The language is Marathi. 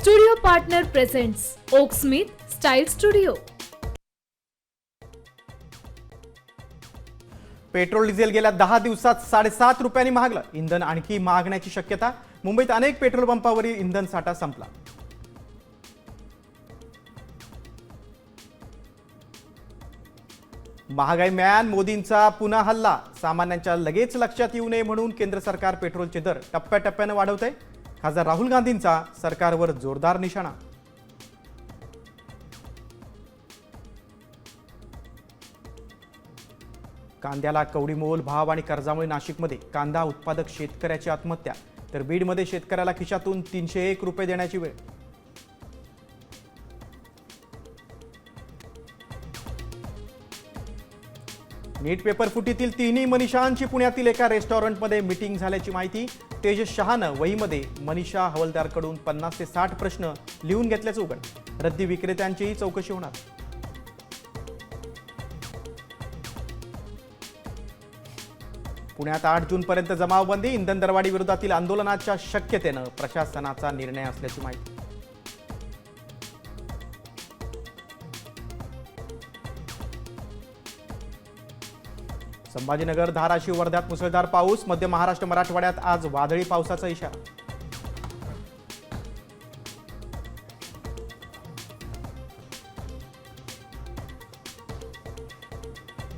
Studio partner presents Oak Smith style studio. Petrol diesel गेल्या 10 दिवसात 7.5 रुपयांनी महागलं. इंधन आणखी महागण्याची शक्यता. मुंबईत अनेक पेट्रोल पंपावरील इंधन साठा संपला. महागाई मॅन मोदींचा पुन्हा हल्ला. सामान्यांच्या लगेच लक्षात येऊ नये म्हणून केंद्र सरकार पेट्रोलचे दर टप्प्याटप्प्याने वाढवतंय. खासदार राहुल गांधींचा सरकारवर जोरदार निशाणा. कांद्याला कवडीमोल भाव आणि कर्जामुळे नाशिकमध्ये कांदा उत्पादक शेतकऱ्याची आत्महत्या, तर बीडमध्ये शेतकऱ्याला खिशातून 301 रुपये देण्याची वेळ. नीट पेपर फुटीतील तिन्ही मनीषांची पुण्यातील एका रेस्टॉरंटमध्ये मीटिंग झाल्याची माहिती. तेजस शहानं वहीमध्ये मनीषा हवलदारकडून 50 ते 60 प्रश्न लिहून घेतल्याचं उघड. रद्दी विक्रेत्यांचीही चौकशी होणार. पुण्यात 8 जूनपर्यंत जमावबंदी. इंधन दरवाढी विरोधातील आंदोलनाच्या शक्यतेनं प्रशासनाचा निर्णय असल्याची माहिती. संभाजीनगर, धाराशिव, वर्ध्यात मुसळधार पाऊस. मध्य महाराष्ट्र, मराठवाड्यात आज वादळी पावसाचा इशारा.